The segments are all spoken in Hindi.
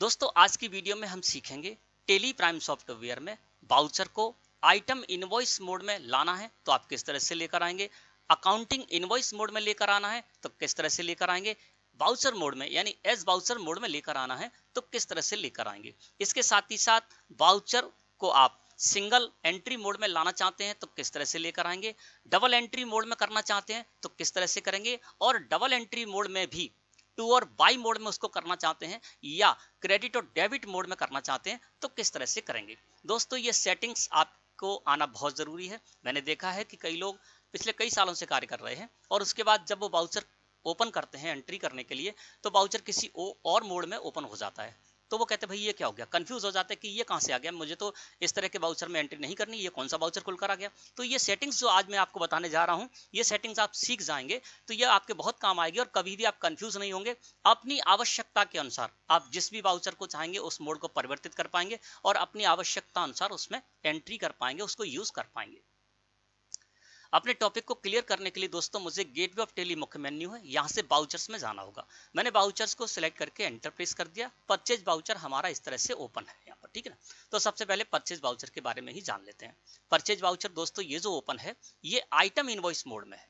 दोस्तों आज की वीडियो में हम सीखेंगे टेली प्राइम सॉफ्टवेयर में बाउचर को आइटम इनवॉइस मोड में लाना है तो आप किस तरह से लेकर आएंगे, अकाउंटिंग इनवॉइस मोड में लेकर आना है तो किस तरह से लेकर आएंगे, बाउचर मोड में यानी एज बाउचर मोड में लेकर आना है तो किस तरह से लेकर आएंगे। इसके साथ ही साथ बाउचर को आप सिंगल एंट्री मोड में लाना चाहते हैं तो किस तरह से लेकर आएंगे, डबल एंट्री मोड में करना चाहते हैं तो किस तरह से करेंगे, और डबल एंट्री मोड में भी टू और बाई मोड में उसको करना चाहते हैं या क्रेडिट और डेबिट मोड में करना चाहते हैं तो किस तरह से करेंगे। दोस्तों ये सेटिंग्स आपको आना बहुत जरूरी है। मैंने देखा है कि कई लोग पिछले कई सालों से कार्य कर रहे हैं और उसके बाद जब वो बाउचर ओपन करते हैं एंट्री करने के लिए तो बाउचर किसी और मोड में ओपन हो जाता है, तो वो कहते हैं भाई ये क्या हो गया, कंफ्यूज हो जाते हैं कि ये कहां से आ गया, मुझे तो इस तरह के बाउचर में एंट्री नहीं करनी, ये कौन सा बाउचर खुलकर आ गया। तो ये सेटिंग्स जो आज मैं आपको बताने जा रहा हूं, ये सेटिंग्स आप सीख जाएंगे तो ये आपके बहुत काम आएगी और कभी भी आप कंफ्यूज नहीं होंगे। अपनी आवश्यकता के अनुसार आप जिस भी बाउचर को चाहेंगे उस मोड को परिवर्तित कर पाएंगे और अपनी आवश्यकता अनुसार उसमें एंट्री कर पाएंगे, उसको यूज कर पाएंगे। अपने टॉपिक को क्लियर करने के लिए दोस्तों मुझे गेटवे ऑफ टेली मुख्य मेन्यू है, यहाँ से बाउचर्स में जाना होगा। मैंने बाउचर्स को सिलेक्ट करके एंटर प्रेस कर दिया। परचेज बाउचर हमारा इस तरह से ओपन है यहाँ पर, ठीक है ना। तो सबसे पहले परचेज बाउचर के बारे में ही जान लेते हैं। परचेज बाउचर दोस्तों ये जो ओपन है ये आइटम इनवॉइस मोड में है।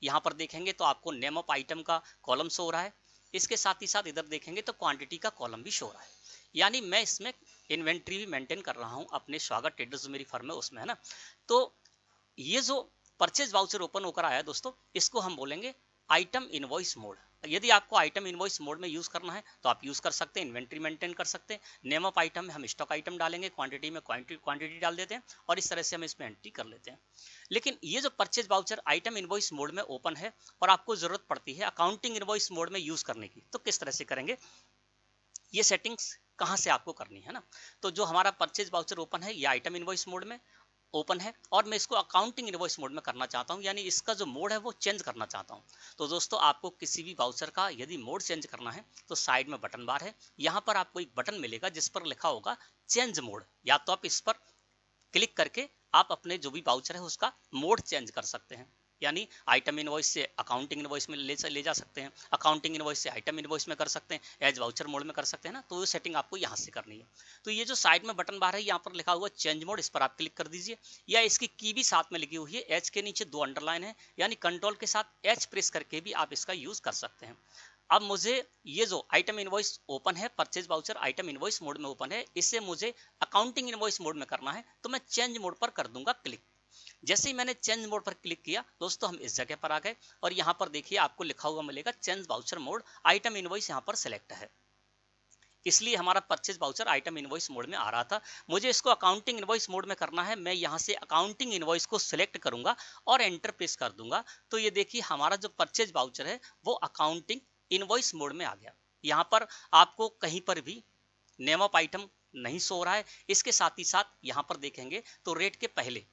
यहाँ पर देखेंगे तो आपको नेम ऑफ आइटम का कॉलम शो हो रहा है, इसके साथ ही साथ इधर देखेंगे तो क्वांटिटी का कॉलम भी शो हो रहा है। यानी मैं इसमें इन्वेंट्री भी मेंटेन कर रहा हूँ अपने स्वागत ट्रेडर्स जो मेरी फर्म है उसमें, है ना। तो ये जो परचेज वाउचर ओपन होकर आया दोस्तों, इसको हम बोलेंगे आइटम इनवॉइस मोड। यदि आपको आइटम इनवॉइस मोड में यूज करना है तो आप यूज कर सकते हैं, इन्वेंट्री मेंटेन कर सकते हैं। नेम ऑफ आइटम में हम स्टॉक आइटम डालेंगे, क्वांटिटी में क्वांटिटी डाल देते हैं और इस तरह से हम इसमें एंट्री कर लेते हैं। लेकिन ये जो purchase voucher item invoice mode में ओपन है और आपको जरूरत पड़ती है अकाउंटिंग इनवॉइस मोड में यूज करने की, तो किस तरह से करेंगे, ये सेटिंग्स कहां से आपको करनी है ना। तो जो हमारा परचेज वाउचर ओपन है ये आइटम इनवॉइस मोड में ओपन है और मैं इसको अकाउंटिंग इनवॉइस मोड में करना चाहता हूं, यानी इसका जो मोड है वो चेंज करना चाहता हूं। तो दोस्तों आपको किसी भी वाउचर का यदि मोड चेंज करना है तो साइड में बटन बार है, यहां पर आपको एक बटन मिलेगा जिस पर लिखा होगा चेंज मोड, या तो आप इस पर क्लिक करके आप अपने जो भी वाउचर है उसका मोड चेंज कर सकते हैं। यानी आइटम इनवॉइस से अकाउंटिंग इनवॉइस में ले जा सकते हैं, अकाउंटिंग इनवॉइस से आइटम इनवॉइस में कर सकते हैं, एज वाउचर मोड में कर सकते हैं ना। तो वो सेटिंग आपको यहाँ से करनी है। तो ये जो साइड में बटन बार है यहाँ पर लिखा हुआ चेंज मोड, इस पर आप क्लिक कर दीजिए, या इसकी की भी साथ में लिखी हुई है, एच के नीचे 2 अंडरलाइन है, यानी कंट्रोल के साथ एच प्रेस करके भी आप इसका यूज कर सकते हैं। अब मुझे ये जो आइटम इनवॉइस ओपन है, purchase voucher item invoice mode में ओपन है, इसे मुझे अकाउंटिंग इनवॉइस मोड में करना है, तो मैं चेंज मोड पर कर दूंगा क्लिक। जैसे ही मैंने चेंज मोड पर क्लिक किया दोस्तों हम इस जगह पर आ गए और यहाँ पर देखिए आपको लिखा हुआ मिलेगा change voucher mode item invoice, यहाँ पर सिलेक्ट है, इसलिए हमारा purchase voucher item invoice mode में आ रहा था। मुझे इसको अकाउंटिंग इनवॉइस मोड में करना है, मैं यहाँ से अकाउंटिंग इनवॉइस को सिलेक्ट करूंगा और एंटर प्रेस कर दूंगा। तो ये देखिए हमारा जो परचेज वाउचर है वो अकाउंटिंग इनवॉइस मोड में आ गया। यहाँ पर आपको कहीं पर भी नेम ऑफ आइटम नहीं सो रहा है। इसके साथ ही साथ यहाँ पर देखेंगे तो रेट के पहले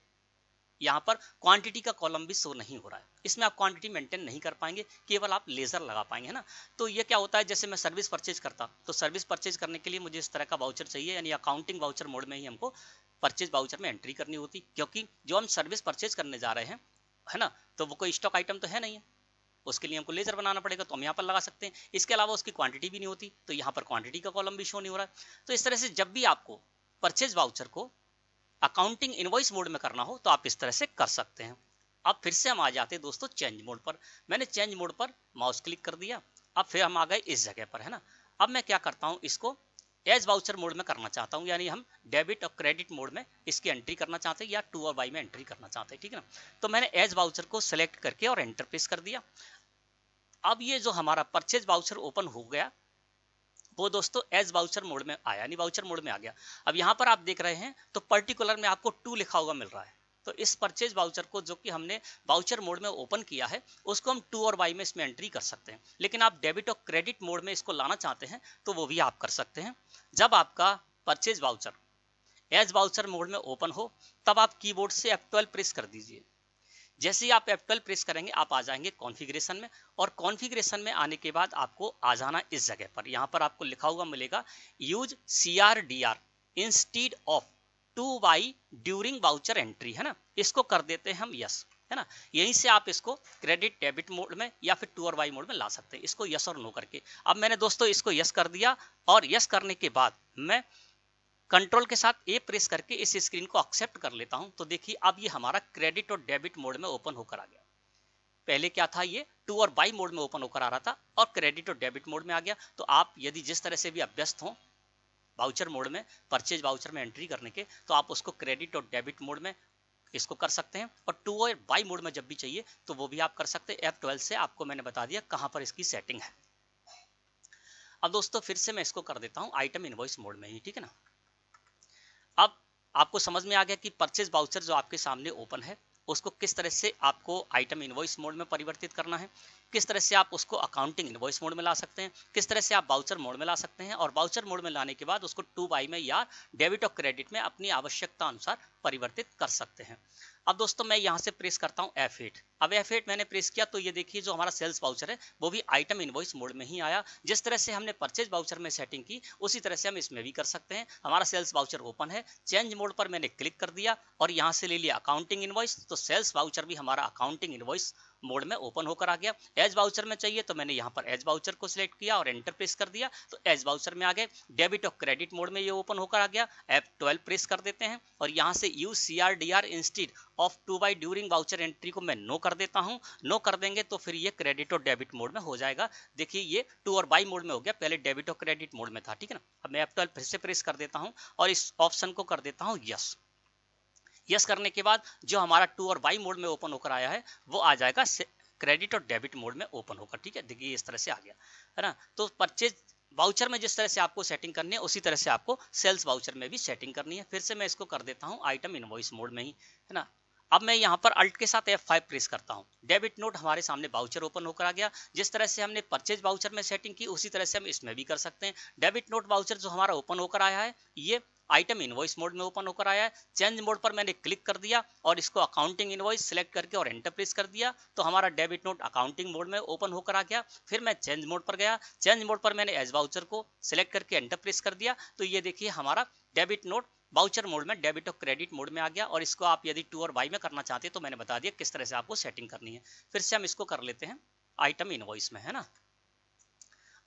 यहाँ पर क्वांटिटी का कॉलम भी शो नहीं हो रहा है, इसमें आप क्वांटिटी मेंटेन नहीं कर पाएंगे, केवल आप लेजर लगा पाएंगे, है ना। तो ये क्या होता है, जैसे मैं सर्विस परचेज करता तो सर्विस परचेज करने के लिए मुझे इस तरह का वाउचर चाहिए, यानी अकाउंटिंग वाउचर मोड में ही हमको परचेज वाउचर में एंट्री करनी होती, क्योंकि जो हम सर्विस परचेज करने जा रहे हैं, है ना, तो वो कोई स्टॉक आइटम तो है नहीं है, उसके लिए हमको लेजर बनाना पड़ेगा, तो हम यहाँ पर लगा सकते हैं। इसके अलावा उसकी क्वांटिटी भी नहीं होती तो यहाँ पर क्वांटिटी का कॉलम भी शो नहीं हो रहा है। तो इस तरह से जब भी आपको परचेज वाउचर को अकाउंटिंग इनवॉइस मोड में करना हो तो आप इस तरह से कर सकते हैं। अब फिर से हम आ जाते हैं दोस्तों चेंज मोड पर। मैंने चेंज मोड पर माउस क्लिक कर दिया, अब फिर हम आ गए इस जगह पर, है ना। अब मैं क्या करता हूं, इसको एज वाउचर मोड में करना चाहता हूं, यानी हम डेबिट और क्रेडिट मोड में इसकी एंट्री करना चाहते हैं या टू और बाई में एंट्री करना चाहते हैं, ठीक है ना। तो मैंने एज वाउचर को सिलेक्ट करके और एंटर प्रेस कर दिया। अब ये जो हमारा परचेज वाउचर ओपन हो गया वो दोस्तों एज वाउचर मोड में आया, यानी वाउचर मोड में आ गया। अब यहाँ पर आप देख रहे हैं तो पर्टिकुलर में आपको 2 लिखा हुआ मिल रहा है। तो इस परचेज वाउचर को जो कि हमने वाउचर मोड में ओपन किया है उसको हम 2 और बाई में इसमें एंट्री कर सकते हैं। लेकिन आप डेबिट और क्रेडिट मोड में इसको लाना चाहते हैं तो वो भी आप कर सकते हैं। जब आपका purchase voucher as voucher mode में ओपन हो तब आप कीबोर्ड से F12 प्रेस कर दीजिए। जैसे ही आप F12 प्रेस करेंगे आप आ जाएंगे कॉन्फ़िगरेशन में, और कॉन्फ़िगरेशन में आने के बाद आपको आ जाना इस जगह पर। यहाँ पर आपको लिखा हुआ मिलेगा use CRDR instead of two by during voucher entry, है ना। इसको कर देते हैं हम यस, है ना। यहीं से आप इसको क्रेडिट डेबिट मोड में या फिर टू और बाई मोड में ला सकते हैं, इसको यस और नो करके। अब मैंने दोस्तों इसको यस कर दिया, और यस करने के बाद मैं कंट्रोल के साथ ए प्रेस करके इस स्क्रीन को एक्सेप्ट कर लेता हूं। तो देखिए अब ये हमारा क्रेडिट और डेबिट मोड में ओपन होकर आ गया। पहले क्या था, ये टू और बाई मोड में ओपन होकर आ रहा था और क्रेडिट और डेबिट मोड में आ गया। तो आप यदि जिस तरह से भी अभ्यस्त हो वाउचर मोड में, परचेज वाउचर में एंट्री करने के, तो आप उसको क्रेडिट और डेबिट मोड में इसको कर सकते हैं, और टू और बाई मोड में जब भी चाहिए तो वो भी आप कर सकते हैं। F12 से आपको मैंने बता दिया कहां पर इसकी सेटिंग है। अब दोस्तों फिर से मैं इसको कर देता हूं आइटम इनवॉइस मोड में ही, ठीक है ना। अब आपको समझ में आ गया कि परचेज वाउचर जो आपके सामने ओपन है उसको किस तरह से आपको आइटम इनवॉइस मोड में परिवर्तित करना है, किस तरह से आप उसको अकाउंटिंग इनवॉइस मोड में ला सकते हैं, किस तरह से आप वाउचर मोड में ला सकते हैं, और वाउचर मोड में लाने के बाद उसको टू बाई में या डेबिट और क्रेडिट में अपनी आवश्यकता अनुसार परिवर्तित कर सकते हैं। अब दोस्तों मैं यहाँ से प्रेस करता हूँ F8। अब F8 मैंने प्रेस किया तो ये देखिए जो हमारा सेल्स वाउचर है वो भी आइटम इनवॉइस मोड में ही आया। जिस तरह से हमने परचेज वाउचर में सेटिंग की उसी तरह से हम इसमें भी कर सकते हैं। हमारा सेल्स वाउचर ओपन है, चेंज मोड पर मैंने क्लिक कर दिया और यहाँ से ले लिया अकाउंटिंग इनवॉइस, तो सेल्स वाउचर भी हमारा अकाउंटिंग इनवॉइस मोड में ओपन होकर आ गया। एज वाउचर में चाहिए तो मैंने यहाँ पर एज वाउचर को सिलेक्ट किया और एंटर प्रेस कर दिया, तो एज वाउचर में आ गए। डेबिट और क्रेडिट मोड में ये ओपन होकर आ गया। F12 प्रेस कर देते हैं और यहाँ से use CRDR instead of two by during voucher entry को मैं नो कर देता हूँ। नो कर देंगे तो फिर ये क्रेडिट और डेबिट मोड में हो जाएगा। देखिए ये टू और बाई मोड में हो गया, पहले डेबिट और क्रेडिट मोड में था, ठीक है ना। अब मैं F12 फिर से प्रेस कर देता हूँ और इस ऑप्शन को कर देता हूँ यस। यस करने के बाद जो हमारा टू और बाई मोड में ओपन होकर आया है वो आ जाएगा क्रेडिट और डेबिट मोड में ओपन होकर, ठीक है। देखिए इस तरह से आ गया, है ना। तो परचेज वाउचर में जिस तरह से आपको सेटिंग करनी है उसी तरह से आपको सेल्स वाउचर में भी सेटिंग करनी है। फिर से मैं इसको कर देता हूं आइटम इनवॉइस मोड में ही, है ना। अब मैं यहाँ पर अल्ट के साथ F5 प्रेस करता हूँ। डेबिट नोट हमारे सामने वाउचर ओपन होकर आ गया। जिस तरह से हमने परचेज वाउचर में सेटिंग की उसी तरह से हम इसमें भी कर सकते हैं। डेबिट नोट वाउचर जो हमारा ओपन होकर आया है ये आइटम इनवॉइस मोड में ओपन होकर आया है। चेंज मोड पर मैंने क्लिक कर दिया और इसको अकाउंटिंग इनवॉइस सिलेक्ट करके और एंटर प्रेस कर दिया, तो हमारा डेबिट नोट अकाउंटिंग मोड में ओपन होकर आ गया। फिर मैं चेंज मोड पर गया, चेंज मोड पर मैंने एज वाउचर को सिलेक्ट करके एंटर प्रेस कर दिया, तो ये देखिए हमारा डेबिट नोट वाउचर मोड में डेबिट और क्रेडिट मोड में आ गया। और इसको आप यदि टू और बाई में करना चाहते हैं तो मैंने बता दिया किस तरह से आपको सेटिंग करनी है। फिर से हम इसको कर लेते हैं आइटम इनवॉइस में, है ना।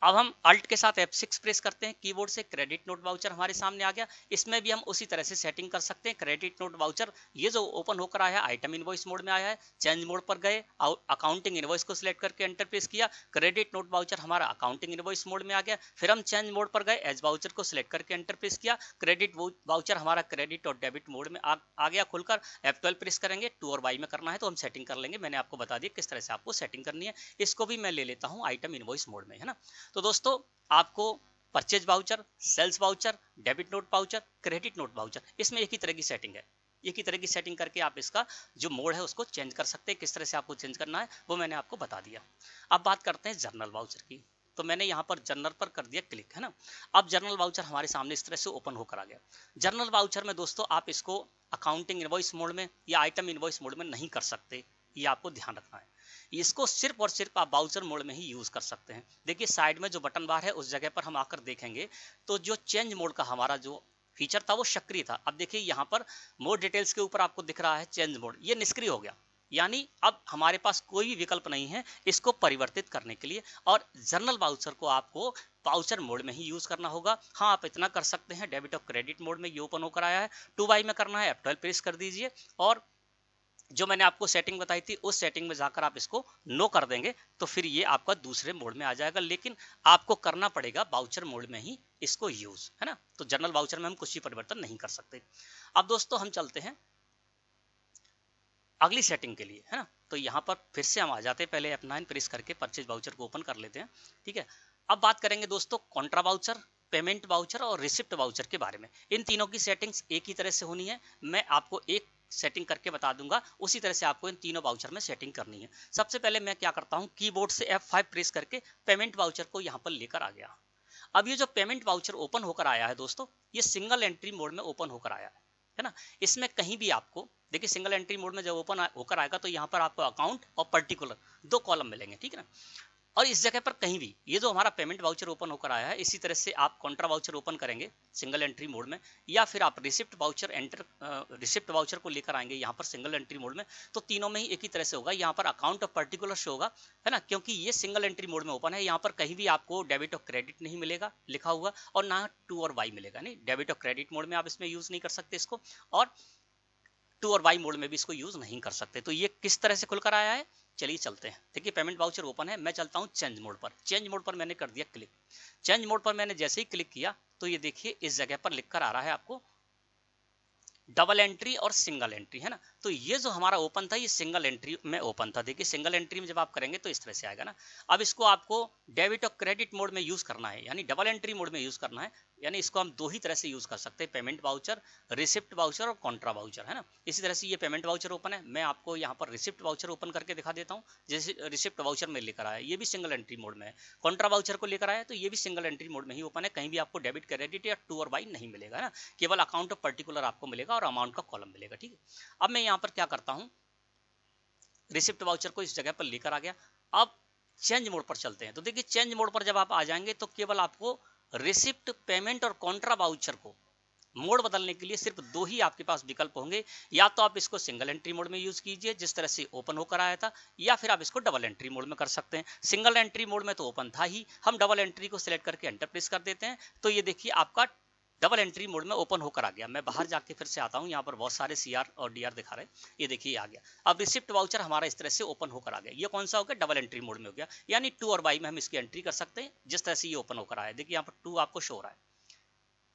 अब हम अल्ट के साथ F6 प्रेस करते हैं कीबोर्ड से, क्रेडिट नोट वाउचर हमारे सामने आ गया। इसमें भी हम उसी तरह से सेटिंग कर सकते हैं। क्रेडिट नोट वाउचर ये जो ओपन होकर आया है आइटम इनवॉइस मोड में आया है। चेंज मोड पर गए, अकाउंटिंग इनवॉइस को सिलेक्ट करके एंटर प्रेस किया, क्रेडिट नोट वाउचर हमारा अकाउंटिंग इनवॉइस मोड में आ गया। फिर हम चेंज मोड पर गए, एज वाउचर को सिलेक्ट करके एंटर प्रेस किया, क्रेडिट वाउचर हमारा क्रेडिट और डेबिट मोड में आ गया खुलकर। F12 प्रेस करेंगे, टू और बाई में करना है तो हम सेटिंग कर लेंगे। मैंने आपको बता दिया किस तरह से आपको सेटिंग करनी है। इसको भी मैं ले लेता हूँ आइटम इनवॉइस मोड में, है ना। तो दोस्तों आपको purchase voucher, sales voucher, debit note voucher, credit note voucher, इसमें एक ही तरह की सेटिंग है। एक ही तरह की सेटिंग करके आप इसका जो मोड है उसको चेंज कर सकते हैं। किस तरह से आपको चेंज करना है वो मैंने आपको बता दिया। अब बात करते हैं जर्नल वाउचर की। तो मैंने यहाँ पर जर्नल पर कर दिया क्लिक, है ना। अब जर्नल वाउचर हमारे सामने इस तरह से ओपन होकर आ गया। जर्नल वाउचर में दोस्तों आप इसको अकाउंटिंग इनवॉइस मोड में या आइटम इनवॉइस मोड में नहीं कर सकते, ये आपको ध्यान रखना है। इसको सिर्फ और सिर्फ आप वाउचर मोड में ही यूज कर सकते हैं। देखिए साइड में जो बटन बार है उस जगह पर हम आकर देखेंगे तो जो चेंज मोड का हमारा जो फीचर था वो सक्रिय था। अब देखिए यहाँ पर मोर डिटेल्स के ऊपर आपको दिख रहा है चेंज मोड, ये निष्क्रिय हो गया। यानी अब हमारे पास कोई भी विकल्प नहीं है इसको परिवर्तित करने के लिए। और जर्नल वाउचर को आपको वाउचर मोड में ही यूज करना होगा। हाँ आप इतना कर सकते हैं, डेबिट और क्रेडिट मोड में ये ओपन होकर आया है। टू बाई में करना है F12 प्रेस कर दीजिए और जो मैंने आपको सेटिंग बताई थी उस सेटिंग में जाकर आप इसको नो कर देंगे तो फिर ये आपका दूसरे मोड में आ जाएगा। लेकिन आपको करना पड़ेगा वाउचर मोड में ही इसको यूज, है ना। तो जनरल वाउचर में हम कुछ भी परिवर्तन नहीं कर सकते। अब दोस्तों हम चलते हैं अगली सेटिंग के लिए, है ना। तो यहाँ पर फिर से हम आ जाते हैं, पहले F9 प्रेस करके परचेज वाउचर को ओपन कर लेते हैं, ठीक है। अब बात करेंगे दोस्तों कॉन्ट्रा वाउचर, पेमेंट वाउचर और रिसिप्ट वाउचर के बारे में। इन तीनों की सेटिंग्स एक ही तरह से होनी है। मैं आपको एक सेटिंग करके बता दूंगा, उसी तरह से आपको इन तीनों वाउचर में सेटिंग करनी है। सबसे पहले मैं क्या करता हूं, कीबोर्ड से F5 प्रेस करके पेमेंट वाउचर को यहां पर लेकर आ गया। अब ये जो पेमेंट वाउचर ओपन होकर आया है दोस्तों, ये सिंगल एंट्री मोड में ओपन होकर आया है ना। इसमें कहीं भी आपको देखिए सिंगल एंट्री मोड में जब ओपन होकर आएगा तो यहाँ पर आपको अकाउंट और पर्टिकुलर दो कॉलम मिलेंगे, ठीक है ना। और इस जगह पर कहीं भी ये जो हमारा पेमेंट वाउचर ओपन होकर आया है, इसी तरह से आप कॉन्ट्रा वाउचर ओपन करेंगे सिंगल एंट्री मोड में, या फिर आप रिसिप्ट वाउचर रिसिप्ट वाउचर को लेकर आएंगे यहाँ पर सिंगल एंट्री मोड में, तो तीनों में ही एक ही तरह से होगा। यहाँ पर अकाउंट ऑफ पर्टिकुलर शो होगा, है ना, क्योंकि ये सिंगल एंट्री मोड में ओपन है। यहाँ पर कहीं भी आपको डेबिट और क्रेडिट नहीं मिलेगा लिखा हुआ, और ना टू और वाई मिलेगा। नहीं, डेबिट और क्रेडिट मोड में आप इसमें यूज नहीं कर सकते इसको, और टू और वाई मोड में भी इसको यूज नहीं कर सकते। तो ये किस तरह से खुलकर आया है, चलिए चलते हैं। देखिए पेमेंट वाउचर ओपन है, मैं चलता हूं चेंज मोड पर। चेंज मोड पर मैंने कर दिया क्लिक। चेंज मोड पर मैंने जैसे ही क्लिक किया तो ये देखिए इस जगह पर लिखकर आ रहा है आपको डबल एंट्री और सिंगल एंट्री, है ना। तो ये जो हमारा ओपन था ये सिंगल एंट्री में ओपन था। देखिए सिंगल एंट्री में जब आप करेंगे तो इस तरह से आएगा ना। अब इसको आपको डेबिट और क्रेडिट मोड में यूज करना है, यानी डबल एंट्री मोड में यूज करना है। यानी इसको हम दो ही तरह से यूज कर सकते हैं, पेमेंट वाउचर, रिसिप्ट वाउचर और कॉन्ट्रा वाउचर, है ना। इसी तरह से ये पेमेंट वाउचर ओपन है, मैं आपको यहाँ पर रिसिप्ट वाउचर ओपन करके दिखा देता हूँ। जैसे रिसिप्ट वाउचर में लेकर आया, ये भी सिंगल एंट्री मोड में है। कॉन्ट्रा वाउचर को लेकर आया तो ये भी सिंगल एंट्री मोड में ही ओपन है। कहीं भी आपको डेबिट क्रेडिट या टू और वाई नहीं मिलेगा, है ना। केवल अकाउंट ऑफ पर्टिकुलर आपको मिलेगा और अमाउंट का कॉलम मिलेगा, ठीक है। अब मैं यहाँ पर क्या करता हूँ, रिसिप्ट वाउचर को इस जगह पर लेकर आ गया। अब चेंज मोड पर चलते हैं। तो देखिए चेंज मोड पर जब आप आ जाएंगे तो केवल आपको रिसिप्ट, पेमेंट और कॉन्ट्रा वाउचर को मोड बदलने के लिए सिर्फ दो ही आपके पास विकल्प होंगे। या तो आप इसको सिंगल एंट्री मोड में यूज कीजिए जिस तरह से ओपन होकर आया था, या फिर आप इसको डबल एंट्री मोड में कर सकते हैं। सिंगल एंट्री मोड में तो ओपन था ही, हम डबल एंट्री को सिलेक्ट करके एंटर प्रेस कर देते हैं तो ये देखिए आपका डबल एंट्री मोड में ओपन होकर आ गया। मैं बाहर जाके फिर से आता हूँ, यहाँ पर बहुत सारे सीआर और डीआर दिखा रहे हैं, ये देखिए आ गया। अब रिसिप्ट वाउचर हमारा इस तरह से ओपन होकर आ गया। ये कौन सा हो गया, डबल एंट्री मोड में हो गया, यानी टू और वाई में हम इसकी एंट्री कर सकते हैं जिस तरह से ये ओपन होकर आया। देखिए यहाँ पर टू आपको शो हो रहा है,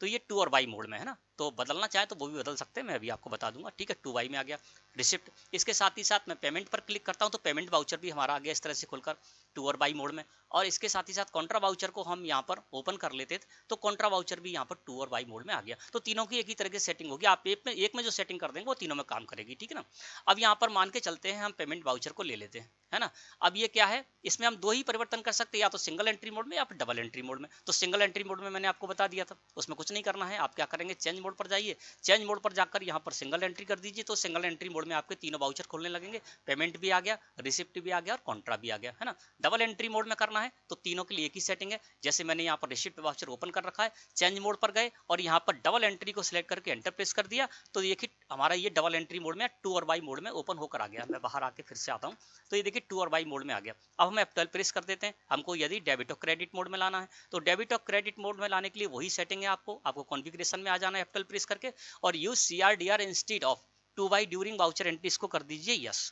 तो ये टू और वाई मोड में है ना। तो बदलना चाहे तो वो भी बदल सकते हैं, मैं अभी आपको बता दूंगा, ठीक है। टू वाई में आ गया रिसिप्ट। इसके साथ ही साथ मैं पेमेंट पर क्लिक करता हूं तो पेमेंट वाउचर भी हमारा आ गया इस तरह से खुलकर टू और वाई मोड में। और इसके साथ ही साथ कॉन्ट्रा वाउचर को हम यहाँ पर ओपन कर लेते तो कॉन्ट्रा वाउचर भी यहाँ पर टू और वाई मोड में आ गया। तो तीनों की एक ही तरह की सेटिंग होगी, आप एक में जो सेटिंग कर देंगे वो तीनों में काम करेगी, ठीक है ना। अब यहाँ पर मान के चलते हैं हम पेमेंट वाउचर को ले लेते हैं, है ना। अब ये क्या है, इसमें हम दो ही परिवर्तन कर सकते हैं, या तो सिंगल एंट्री मोड में या फिर डबल एंट्री मोड में। तो सिंगल एंट्री मोड में मैंने आपको बता दिया था, उसमें कुछ नहीं करना है। आप क्या करेंगे, चेंज मोड पर जाइए, चेंज मोड पर जाकर यहाँ पर सिंगल एंट्री कर दीजिए तो सिंगल एंट्री मोड में आपके तीनों वाउचर खोलने लगेंगे। पेमेंट भी आ गया, रिसिप्ट भी आ गया और कॉन्ट्रा भी आ गया, है ना। डबल एंट्री मोड में करना है तो तीनों के लिए एक ही सेटिंग है। जैसे मैंने यहाँ पर रिसिप्ट वाउचर ओपन कर रखा है, चेंज मोड पर गए और यहाँ पर डबल एंट्री को सिलेक्ट करके एंटर प्रेस कर दिया तो देखिए हमारा ये डबल एंट्री मोड में टू और वाई मोड में ओपन होकर आ गया। मैं बाहर आके फिर से आता हूँ तो ये देखिए टू और वाई मोड में आ गया। अब हम F12 प्रेस कर देते हैं। हमको यदि डेबिट और क्रेडिट मोड में लाना है तो डेबिट और क्रेडिट मोड में लाने के लिए वही सेटिंग है, आपको कॉन्फ़िगरेशन में आ जाना है F12 प्रेस करके, और use CRDR instead of to Y during voucher entry, इसको कर दीजिए यस।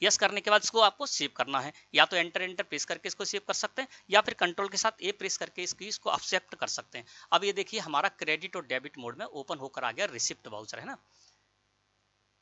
यस करने के बाद इसको आपको सेव करना है, या तो एंटर प्रेस करके इसको सेव कर सकते हैं, या फिर कंट्रोल के साथ ए प्रेस करके इसको एक्सेप्ट कर सकते हैं। अब ये देखिए हमारा क्रेडिट और डेबिट मोड में ओपन होकर आ गया रिसिप्ट वाउचर, है ना।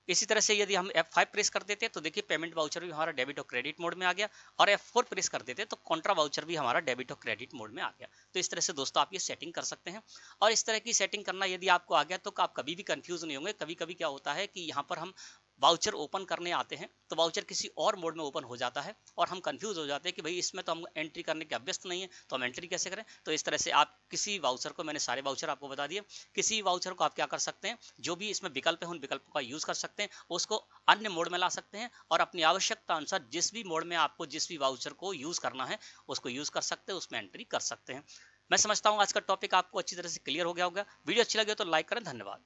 इसी तरह से यदि हम F5 प्रेस कर देते हैं तो देखिए पेमेंट वाउचर भी हमारा डेबिट और क्रेडिट मोड में आ गया, और F4 प्रेस कर देते हैं तो कॉन्ट्रा वाउचर भी हमारा डेबिट और क्रेडिट मोड में आ गया। तो इस तरह से दोस्तों आप ये सेटिंग कर सकते हैं, और इस तरह की सेटिंग करना यदि आपको आ गया तो आप कभी भी कंफ्यूज नहीं होंगे। कभी कभी क्या होता है कि यहाँ पर हम वाउचर ओपन करने आते हैं तो वाउचर किसी और मोड में ओपन हो जाता है और हम कंफ्यूज हो जाते हैं कि भाई इसमें तो हम एंट्री करने के अभ्यस्त नहीं है तो हम एंट्री कैसे करें। तो इस तरह से आप किसी वाउचर को, मैंने सारे वाउचर आपको बता दिए, किसी वाउचर को आप क्या कर सकते हैं, जो भी इसमें विकल्प है उन विकल्पों का यूज कर सकते हैं, उसको अन्य मोड में ला सकते हैं और अपनी आवश्यकता अनुसार जिस भी मोड में आपको जिस भी वाउचर को यूज करना है उसको यूज कर सकते हैं, उसमें एंट्री कर सकते हैं। मैं समझता हूँ आज का टॉपिक आपको अच्छी तरह से क्लियर हो गया होगा। वीडियो अच्छी लगे तो लाइक करें। धन्यवाद।